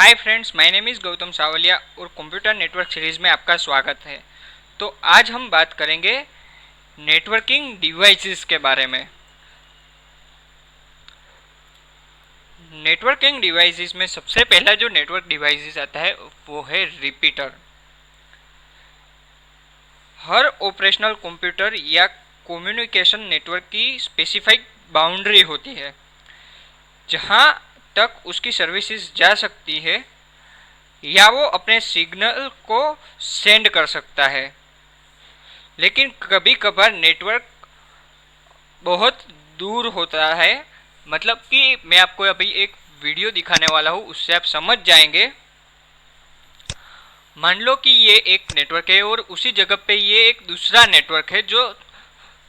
Hi friends, my name is Gautam Savaliya और computer network series में आपका स्वागत है। तो आज हम बात करेंगे नेटवर्किंग डिवाइसेस के बारे में। नेटवर्किंग डिवाइसेस में सबसे पहला जो नेटवर्क डिवाइसेस आता है वो है रिपीटर। हर ऑपरेशनल कंप्यूटर या कम्युनिकेशन नेटवर्क की स्पेसिफाइड बाउंड्री होती है जहां तक उसकी सर्विसेज जा सकती है या वो अपने सिग्नल को सेंड कर सकता है। लेकिन कभी कभार नेटवर्क बहुत दूर होता है। मतलब कि मैं आपको अभी एक वीडियो दिखाने वाला हूँ, उससे आप समझ जाएंगे। मान लो कि ये एक नेटवर्क है और उसी जगह पे ये एक दूसरा नेटवर्क है जो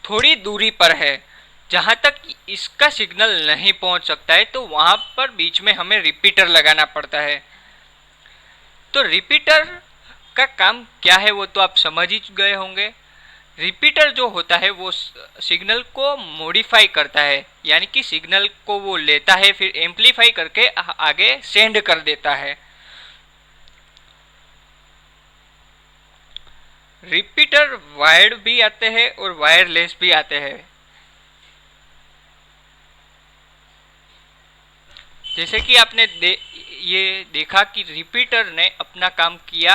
थोड़ी दूरी पर है, जहाँ तक इसका सिग्नल नहीं पहुँच सकता है। तो वहाँ पर बीच में हमें रिपीटर लगाना पड़ता है। तो रिपीटर का काम क्या है वो तो आप समझ ही गए होंगे। रिपीटर जो होता है वो सिग्नल को मॉडिफाई करता है, यानी कि सिग्नल को वो लेता है फिर एम्पलीफाई करके आगे सेंड कर देता है। रिपीटर वायर्ड भी आते हैं और वायरलेस भी आते हैं। जैसे कि आपने ये देखा कि रिपीटर ने अपना काम किया।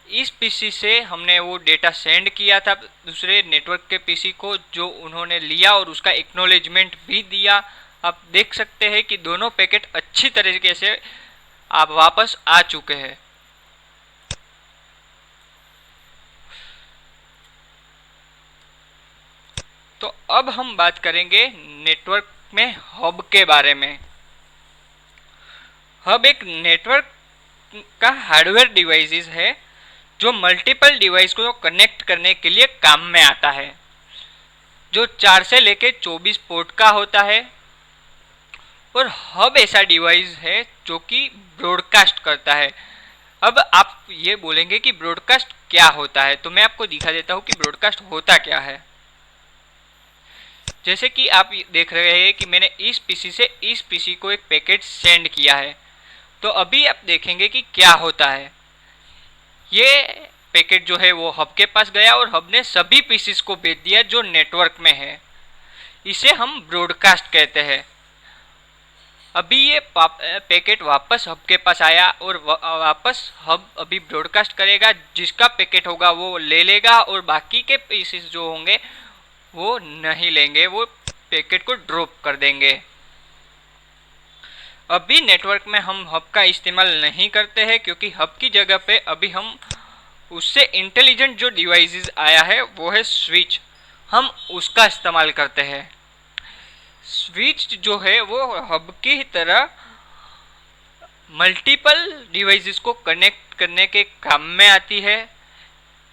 इस पीसी से हमने वो डेटा सेंड किया था दूसरे नेटवर्क के पीसी को, जो उन्होंने लिया और उसका एक्नॉलेजमेंट भी दिया। आप देख सकते हैं कि दोनों पैकेट अच्छी तरीके से आप वापस आ चुके हैं। तो अब हम बात करेंगे नेटवर्क में हब के बारे में। हब एक नेटवर्क का हार्डवेयर डिवाइस है जो मल्टीपल डिवाइस को कनेक्ट करने के लिए काम में आता है, जो 4 से लेके 24 पोर्ट का होता है। और हब ऐसा डिवाइस है जो कि ब्रॉडकास्ट करता है। अब आप ये बोलेंगे कि ब्रॉडकास्ट क्या होता है, तो मैं आपको दिखा देता हूँ कि ब्रॉडकास्ट होता क्या है। जैसे कि आप देख रहे हैं कि मैंने इस पीसी से इस पीसी को एक पैकेट सेंड किया है। तो अभी आप देखेंगे कि क्या होता है। ये पैकेट जो है वो हब के पास गया और हब ने सभी पीसीस को भेज दिया जो नेटवर्क में है। इसे हम ब्रॉडकास्ट कहते हैं। अभी ये पैकेट वापस हब के पास आया और वापस हब अभी ब्रॉडकास्ट करेगा। जिसका पैकेट होगा वो ले लेगा और बाकी के पीसीस जो होंगे वो नहीं लेंगे, वो पैकेट को ड्रॉप कर देंगे। अभी नेटवर्क में हम हब का इस्तेमाल नहीं करते हैं क्योंकि हब की जगह पे अभी हम उससे इंटेलिजेंट जो डिवाइसेस आया है वो है स्विच, हम उसका इस्तेमाल करते हैं। स्विच जो है वो हब की तरह मल्टीपल डिवाइसेस को कनेक्ट करने के काम में आती है।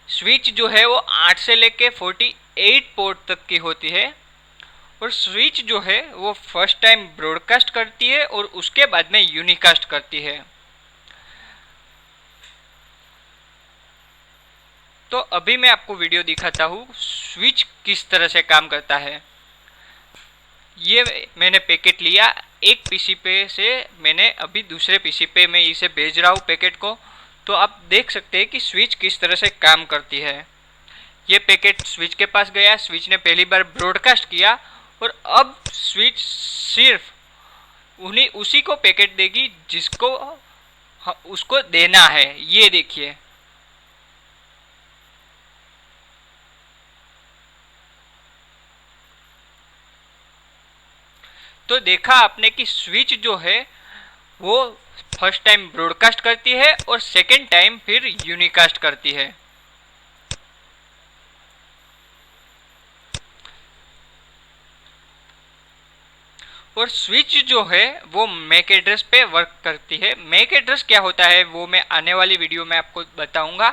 स्विच जो है वो 8 से लेके 48 पोर्ट तक की होती है। और स्विच जो है वो फर्स्ट टाइम ब्रॉडकास्ट करती है और उसके बाद में यूनिकास्ट करती है। तो अभी मैं आपको वीडियो दिखाता हूँ स्विच किस तरह से काम करता है। ये मैंने पैकेट लिया एक पीसी पे से, मैंने अभी दूसरे पीसी पे मैं इसे भेज रहा हूँ पैकेट को। तो आप देख सकते हैं कि स्विच किस तरह से काम करती है। ये पैकेट स्विच के पास गया, स्विच ने पहली बार ब्रॉडकास्ट किया और अब स्विच सिर्फ उसी को पैकेट देगी जिसको उसको देना है। ये देखिए, तो देखा आपने कि स्विच जो है वो फर्स्ट टाइम ब्रॉडकास्ट करती है और सेकेंड टाइम फिर यूनिकास्ट करती है। और स्विच जो है वो मैक एड्रेस पे वर्क करती है। मैक एड्रेस क्या होता है वो मैं आने वाली वीडियो में आपको बताऊंगा।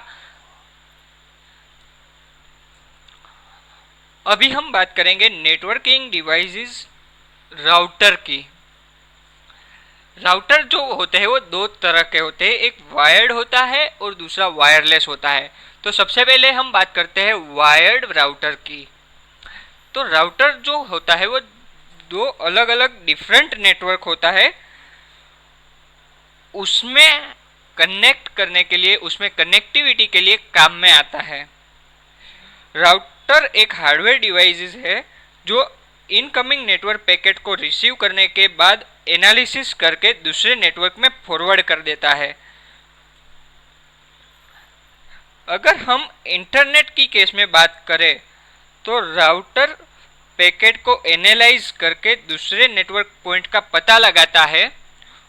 अभी हम बात करेंगे नेटवर्किंग डिवाइसेस राउटर की। राउटर जो होते हैं वो दो तरह के होते हैं, एक वायर्ड होता है और दूसरा वायरलेस होता है। तो सबसे पहले हम बात करते हैं वायर्ड राउटर की। तो राउटर जो होता है वो दो अलग अलग डिफरेंट नेटवर्क होता है उसमें कनेक्ट करने के लिए, उसमें कनेक्टिविटी के लिए काम में आता है। राउटर एक हार्डवेयर डिवाइस है जो इनकमिंग नेटवर्क पैकेट को रिसीव करने के बाद एनालिसिस करके दूसरे नेटवर्क में फॉरवर्ड कर देता है। अगर हम इंटरनेट की केस में बात करें तो राउटर पैकेट को एनालाइज करके दूसरे नेटवर्क पॉइंट का पता लगाता है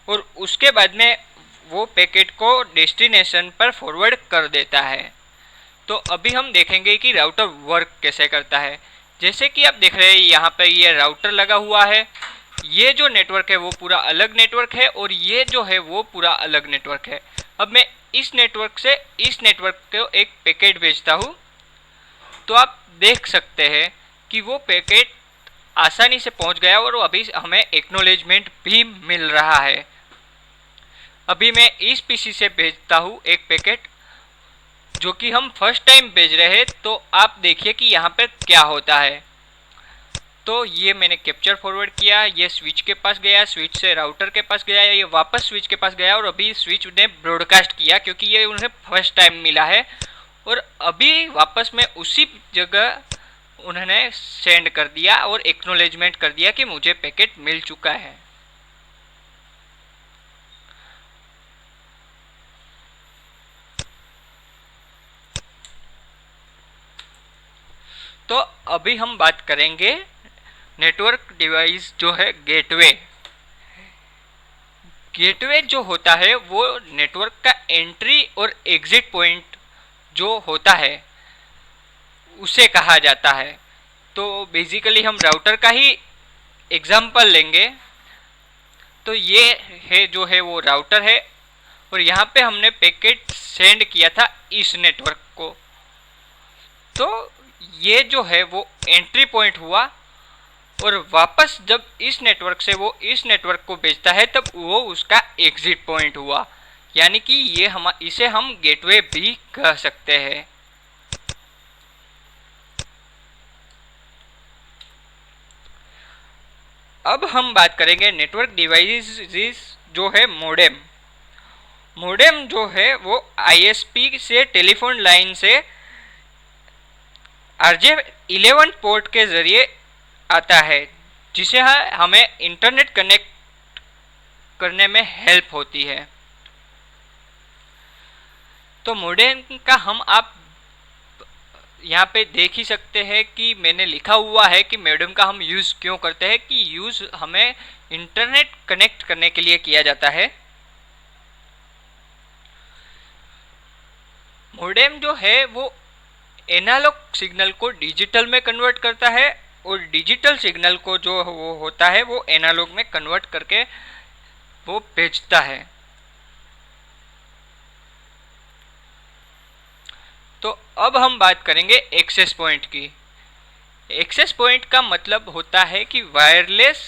और उसके बाद में वो पैकेट को डेस्टिनेशन पर फॉरवर्ड कर देता है। तो अभी हम देखेंगे कि राउटर वर्क कैसे करता है। जैसे कि आप देख रहे हैं यहाँ पर ये राउटर लगा हुआ है, ये जो नेटवर्क है वो पूरा अलग नेटवर्क है और ये जो है वो पूरा अलग नेटवर्क है। अब मैं इस नेटवर्क से इस नेटवर्क को एक पैकेट भेजता हूँ, तो आप देख सकते हैं कि वो पैकेट आसानी से पहुँच गया और अभी हमें एक्नॉलेजमेंट भी मिल रहा है। अभी मैं इस पीसी से भेजता हूँ एक पैकेट जो कि हम फर्स्ट टाइम भेज रहे हैं, तो आप देखिए कि यहाँ पर क्या होता है। तो ये मैंने कैप्चर फॉरवर्ड किया, ये स्विच के पास गया, स्विच से राउटर के पास गया, ये वापस स्विच के पास गया और अभी स्विच ने ब्रॉडकास्ट किया क्योंकि ये उन्हें फर्स्ट टाइम मिला है और अभी वापस में उसी जगह उन्होंने सेंड कर दिया और एक्नॉलेजमेंट कर दिया कि मुझे पैकेट मिल चुका है। तो अभी हम बात करेंगे नेटवर्क डिवाइस जो है गेटवे। गेटवे जो होता है वो नेटवर्क का एंट्री और एग्जिट पॉइंट जो होता है उसे कहा जाता है। तो बेसिकली हम राउटर का ही एग्जांपल लेंगे। तो ये है जो है वो राउटर है और यहाँ पे हमने पैकेट सेंड किया था इस नेटवर्क को। तो ये जो है वो एंट्री पॉइंट हुआ और वापस जब इस नेटवर्क से वो इस नेटवर्क को भेजता है तब वो उसका एग्जिट पॉइंट हुआ, यानी कि ये इसे हम गेटवे भी कह सकते हैं। अब हम बात करेंगे नेटवर्क डिवाइस जो है मोडेम। मोडेम जो है वो आईएसपी से टेलीफोन लाइन से RJ11 पोर्ट के जरिए आता है, जिसे हमें इंटरनेट कनेक्ट करने में हेल्प होती है। तो मोडेम का हम आप यहाँ पे देख ही सकते हैं कि मैंने लिखा हुआ है कि मोडेम का हम यूज़ क्यों करते हैं, कि यूज़ हमें इंटरनेट कनेक्ट करने के लिए किया जाता है। मोडेम जो है वो एनालॉग सिग्नल को डिजिटल में कन्वर्ट करता है और डिजिटल सिग्नल को जो वो होता है वो एनालॉग में कन्वर्ट करके वो भेजता है। तो अब हम बात करेंगे एक्सेस पॉइंट की। एक्सेस पॉइंट का मतलब होता है कि वायरलेस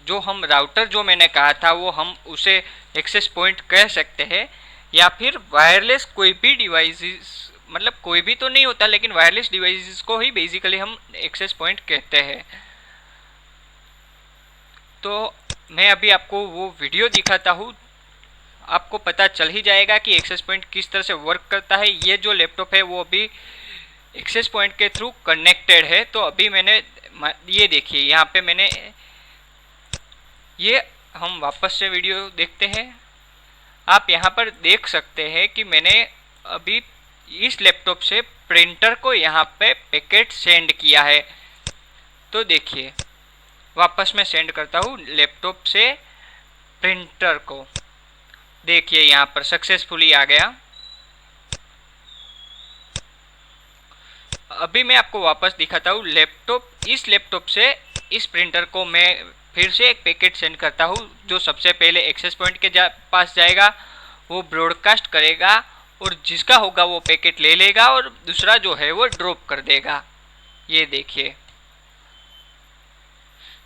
जो हम राउटर जो मैंने कहा था वो हम उसे एक्सेस पॉइंट कह सकते हैं, या फिर वायरलेस कोई भी डिवाइसेस, मतलब कोई भी तो नहीं होता लेकिन वायरलेस डिवाइसेस को ही बेसिकली हम एक्सेस पॉइंट कहते हैं। तो मैं अभी आपको वो वीडियो दिखाता हूँ, आपको पता चल ही जाएगा कि एक्सेस पॉइंट किस तरह से वर्क करता है। ये जो लैपटॉप है वो अभी एक्सेस पॉइंट के थ्रू कनेक्टेड है। तो अभी मैंने ये देखिए यहाँ पे मैंने ये, हम वापस से वीडियो देखते हैं। आप यहाँ पर देख सकते हैं कि मैंने अभी इस लैपटॉप से प्रिंटर को यहाँ पे पैकेट सेंड किया है। तो देखिए वापस मैं सेंड करता हूँ लैपटॉप से प्रिंटर को, देखिए यहाँ पर सक्सेसफुली आ गया। अभी मैं आपको वापस दिखाता हूँ लैपटॉप, इस लैपटॉप से इस प्रिंटर को मैं फिर से एक पैकेट सेंड करता हूँ जो सबसे पहले एक्सेस पॉइंट के पास जाएगा, वो ब्रॉडकास्ट करेगा और जिसका होगा वो पैकेट ले लेगा और दूसरा जो है वो ड्रॉप कर देगा। ये देखिए।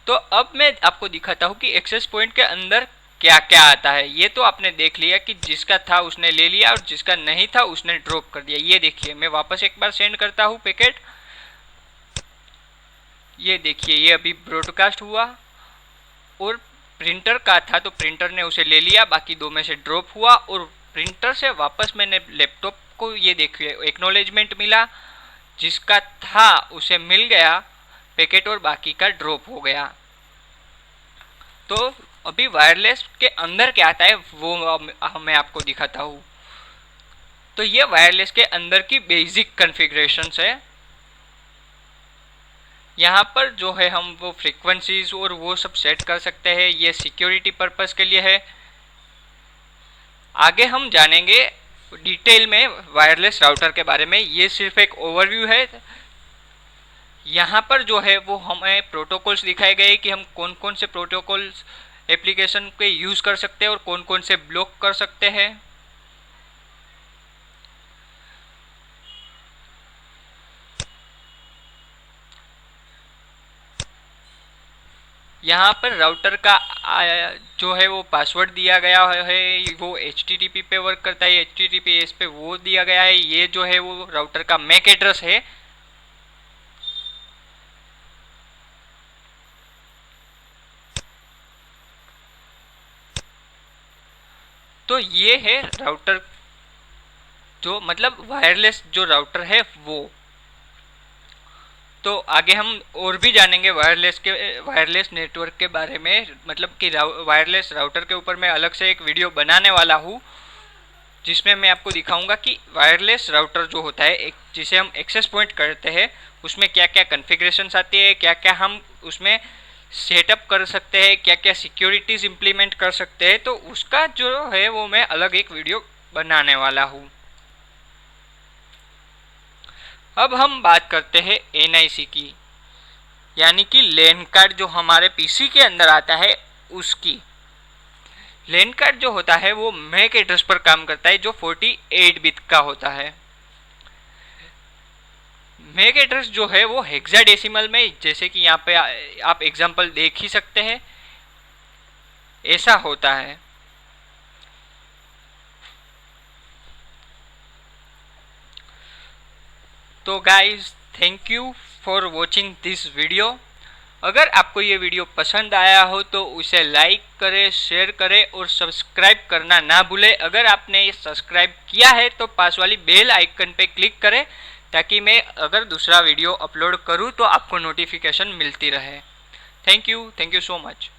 तो अब मैं आपको दिखाता हूँ कि एक्सेस पॉइंट के अंदर क्या क्या आता है। ये तो आपने देख लिया कि जिसका था उसने ले लिया और जिसका नहीं था उसने ड्रॉप कर दिया। ये देखिए मैं वापस एक बार सेंड करता हूँ पैकेट, ये देखिए ये अभी ब्रॉडकास्ट हुआ और प्रिंटर का था तो प्रिंटर ने उसे ले लिया, बाकी 2 में से ड्रॉप हुआ, और प्रिंटर से वापस मैंने लैपटॉप को ये देखिए एक्नॉलेजमेंट मिला, जिसका था उसे मिल गया पैकेट और बाकी का ड्रॉप हो गया। तो अभी वायरलेस के अंदर क्या आता है वो मैं आपको दिखाता हूँ। तो ये वायरलेस के अंदर की बेसिक कॉन्फ़िगरेशंस है। यहाँ पर जो है हम वो फ्रीक्वेंसीज और वो सब सेट कर सकते हैं, ये सिक्योरिटी पर्पस के लिए है। आगे हम जानेंगे डिटेल में वायरलेस राउटर के बारे में, ये सिर्फ एक ओवरव्यू है। यहाँ पर जो है वो हमें प्रोटोकॉल्स दिखाए गए कि हम कौन कौन से प्रोटोकॉल्स एप्लीकेशन के यूज़ कर सकते हैं और कौन कौन से ब्लॉक कर सकते हैं। यहाँ पर राउटर का जो है वो पासवर्ड दिया गया है, वो HTTP पे वर्क करता है, HTTPS पे वो दिया गया है। ये जो है वो राउटर का मैक एड्रेस है। तो ये है राउटर, जो मतलब वायरलेस जो राउटर है वो। तो आगे हम और भी जानेंगे वायरलेस नेटवर्क के बारे में, मतलब कि वायरलेस राउटर के ऊपर मैं अलग से एक वीडियो बनाने वाला हूँ, जिसमें मैं आपको दिखाऊंगा कि वायरलेस राउटर जो होता है, एक जिसे हम एक्सेस पॉइंट करते हैं, उसमें क्या क्या कॉन्फ़िगरेशंस आती है, क्या क्या हम उसमें सेटअप कर सकते हैं, क्या क्या सिक्योरिटीज़ इम्प्लीमेंट कर सकते हैं। तो उसका जो है वो मैं अलग एक वीडियो बनाने वाला हूँ। अब हम बात करते हैं NIC की, यानी कि लैन कार्ड जो हमारे PC के अंदर आता है उसकी। लैन कार्ड जो होता है वो मैक एड्रेस पर काम करता है, जो 48 बिट का होता है। मैक एड्रेस जो है वो हेक्साडेसिमल में, जैसे कि यहाँ पे आप एग्जांपल देख ही सकते हैं, ऐसा होता है। तो guys, thank you for watching this video. अगर आपको ये वीडियो पसंद आया हो तो उसे लाइक करें, शेयर करें और सब्सक्राइब करना ना भूलें। अगर आपने ये सब्सक्राइब किया है तो पास वाली बेल आइकन पे क्लिक करें, ताकि मैं अगर दूसरा वीडियो अपलोड करूं तो आपको नोटिफिकेशन मिलती रहे। Thank you so much.